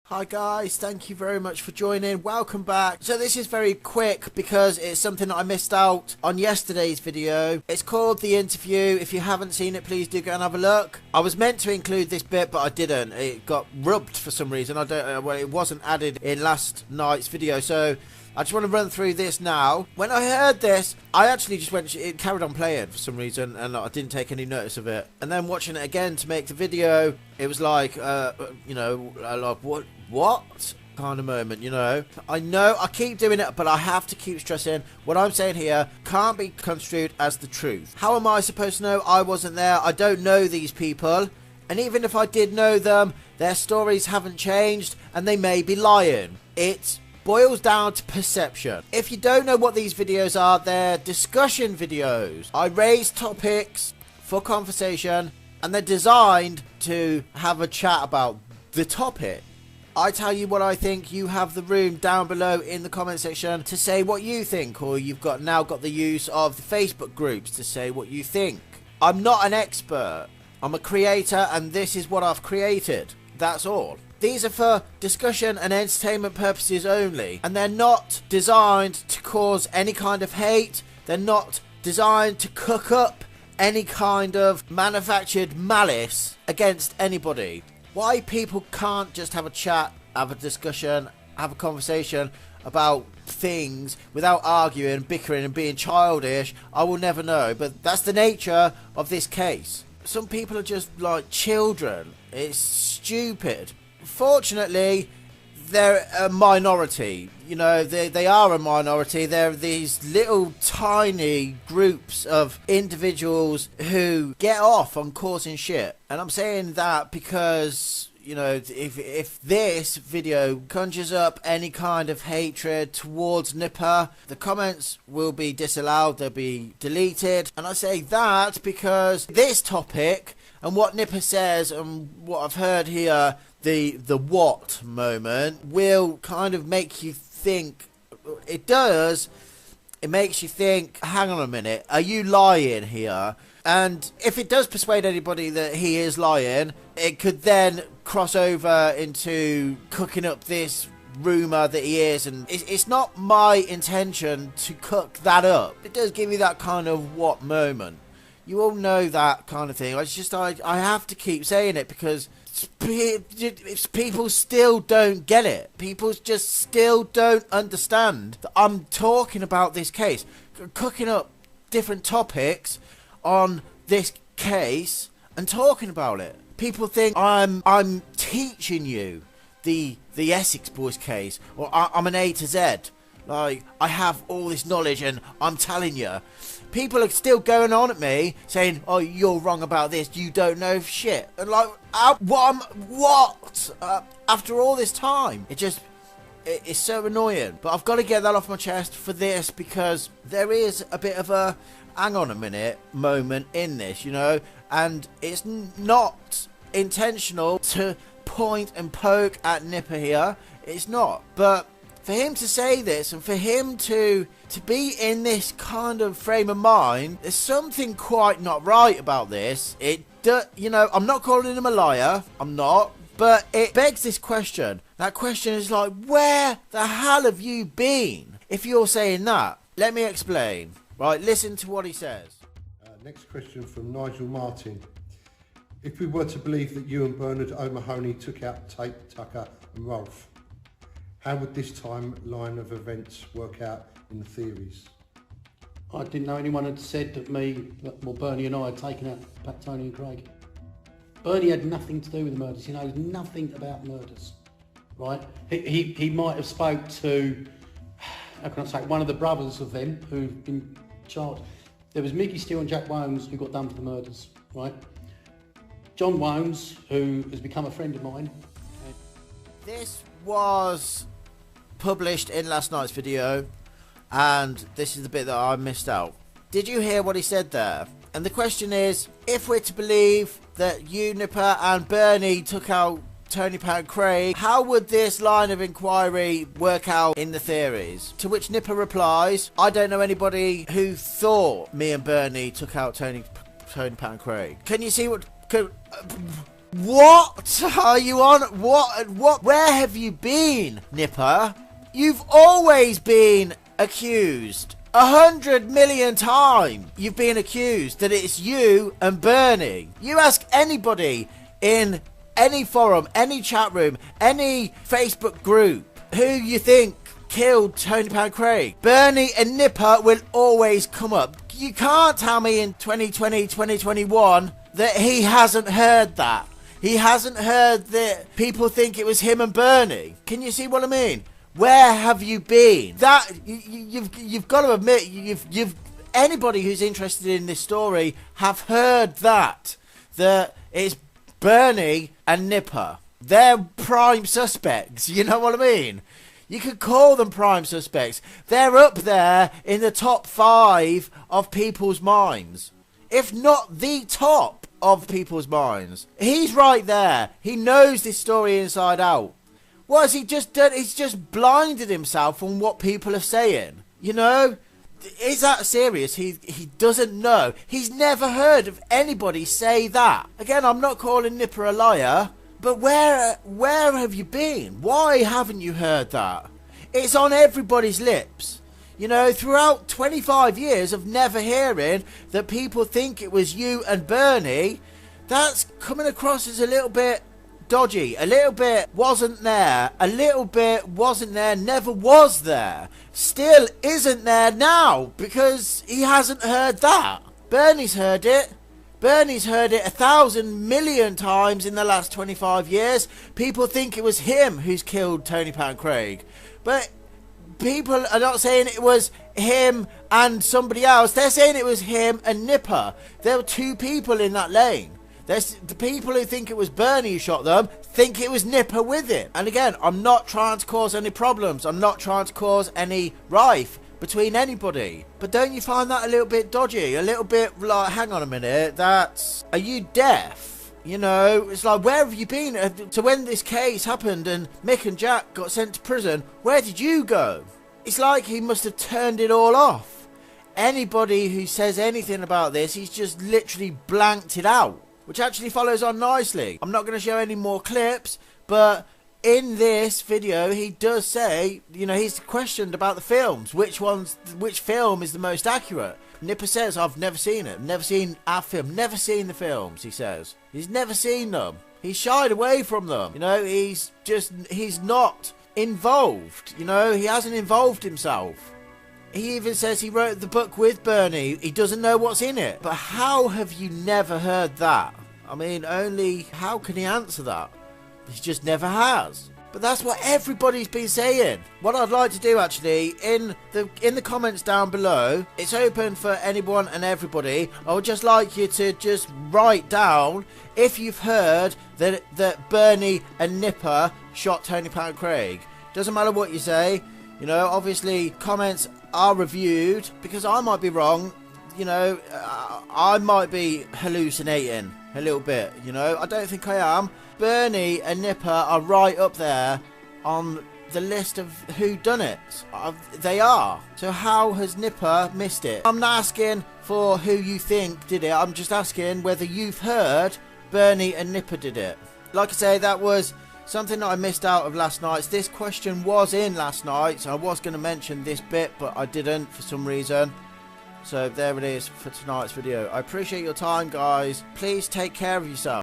Hi guys, thank you very much for joining. Welcome back. So this is very quick because it's something that I missed out on yesterday's video. It's called The Interview. If you haven't seen it, please do go and have a look. I was meant to include this bit, but I didn't. It got rubbed for some reason. Well, it wasn't added in last night's video, so I just want to run through this now. When I heard this, I actually just it carried on playing for some reason, and I didn't take any notice of it. And then watching it again to make the video, it was like, like, what kind of moment, you know? I know I keep doing it, but I have to keep stressing what I'm saying here can't be construed as the truth. How am I supposed to know? I wasn't there. I don't know these people. And even if I did know them, their stories haven't changed, and they may be lying. It boils down to perception. If you don't know what these videos are, they're discussion videos. I raise topics for conversation, and they're designed to have a chat about the topic. I tell you what I think. You have the room down below in the comment section to say what you think, or you've now got the use of the Facebook groups to say what you think. I'm not an expert. I'm a creator, and this is what I've created. That's all. These are for discussion and entertainment purposes only, and they're not designed to cause any kind of hate. They're not designed to cook up any kind of manufactured malice against anybody. Why people can't just have a chat, have a discussion, have a conversation about things without arguing, bickering and being childish, I will never know. But that's the nature of this case. Some people are just like children. It's stupid. Fortunately, they're a minority. You know, they are a minority. They're these little tiny groups of individuals who get off on causing shit. And I'm saying that because, you know, if this video conjures up any kind of hatred towards Nipper, the comments will be disallowed, they'll be deleted. And I say that because this topic and what Nipper says and what I've heard here, the what moment, will kind of make you think. It does. It makes you think, hang on a minute, are you lying here? And if it does persuade anybody that he is lying, it could then cross over into cooking up this rumour that he is. And it's not my intention to cook that up. It does give you that kind of what moment. You all know that kind of thing. It's just I have to keep saying it because people still don't get it. People just still don't understand that I'm talking about this case, cooking up different topics on this case and talking about it. People think I'm teaching you the Essex Boys case, or I'm an A to Z. Like, I have all this knowledge and I'm telling you. People are still going on at me saying, oh, you're wrong about this, you don't know shit. And like, what? After all this time? It's so annoying. But I've got to get that off my chest for this because there is a bit of a hang on a minute moment in this, you know. And it's not intentional to point and poke at Nipper here. It's not. But for him to say this and for him to be in this kind of frame of mind, there's something quite not right about this. You know, I'm not calling him a liar. I'm not. But it begs this question. That question is like, where the hell have you been if you're saying that? Let me explain. Right, listen to what he says. Next question from Nigel Martin. If we were to believe that you and Bernard O'Mahony took out Tate, Tucker and Rolf, how would this timeline of events work out in the theories? I didn't know anyone had said that Bernie and I had taken out Pat, Tony and Craig. Bernie had nothing to do with the murders. He knows nothing about murders, right? He might have spoke to, how can I say, one of the brothers of them who've been charged. There was Mickey Steele and Jack Wones who got done for the murders, right? John Wones, who has become a friend of mine. This was published in last night's video, and this is the bit that I missed out. Did you hear what he said there? And the question is, if we're to believe that you, Nipper, and Bernie took out Tony, Pat and Craig, how would this line of inquiry work out in the theories? To which Nipper replies, I don't know anybody who thought me and Bernie took out Tony, Pat and Craig. Can you see what... What are you on? What? Where have you been, Nipper? You've always been accused. 100 million times you've been accused that it's you and Bernie. You ask anybody in any forum, any chat room, any Facebook group who you think killed Tony Pound Craig. Bernie and Nipper will always come up. You can't tell me in 2020, 2021 that he hasn't heard that. He hasn't heard that people think it was him and Bernie. Can you see what I mean? Where have you been? That you've got to admit, you've anybody who's interested in this story have heard that it's Bernie and Nipper. They're prime suspects. You know what I mean? You could call them prime suspects. They're up there in the top 5 of people's minds, if not the top of people's minds. He's right there. He knows this story inside out. What has he just done? He's just blinded himself on what people are saying. You know? Is that serious? He doesn't know. He's never heard of anybody say that. Again, I'm not calling Nipper a liar, but where have you been? Why haven't you heard that? It's on everybody's lips. You know, throughout 25 years of never hearing that people think it was you and Bernie, that's coming across as a little bit dodgy, a little bit wasn't there, a little bit wasn't there, never was there, still isn't there now, because he hasn't heard that. Bernie's heard it. Bernie's heard it 1,000 million times in the last 25 years. People think it was him who's killed Tony Pound Craig. But people are not saying it was him and somebody else. They're saying it was him and Nipper. There were 2 people in that lane. There's the people who think it was Bernie who shot them think it was Nipper with him. And again, I'm not trying to cause any problems. I'm not trying to cause any rife between anybody. But don't you find that a little bit dodgy? A little bit like, hang on a minute, are you deaf? You know, it's like, where have you been? So when this case happened and Mick and Jack got sent to prison, where did you go? It's like he must have turned it all off. Anybody who says anything about this, he's just literally blanked it out. Which actually follows on nicely. I'm not going to show any more clips, but in this video he does say, you know, he's questioned about the films. Which film is the most accurate? Nipper says, I've never seen it. Never seen our film. Never seen the films, he says. He's never seen them. He's shied away from them. You know, he's not involved. You know, he hasn't involved himself. He even says he wrote the book with Bernie. He doesn't know what's in it. But how have you never heard that? I mean, how can he answer that? He just never has. But that's what everybody's been saying. What I'd like to do actually, in the comments down below, it's open for anyone and everybody. I would just like you to just write down if you've heard that Bernie and Nipper shot Tony Pound Craig. Doesn't matter what you say. You know, obviously comments are reviewed because I might be wrong. You know, I might be hallucinating a little bit. You know, I don't think I am. Bernie and Nipper are right up there on the list of who done it. They are. So how has Nipper missed it? I'm not asking for who you think did it. I'm just asking whether you've heard Bernie and Nipper did it. Like I say, that was something that I missed out of last night's. This question was in last night, so I was going to mention this bit, but I didn't for some reason. So there it is for tonight's video. I appreciate your time, guys. Please take care of yourself.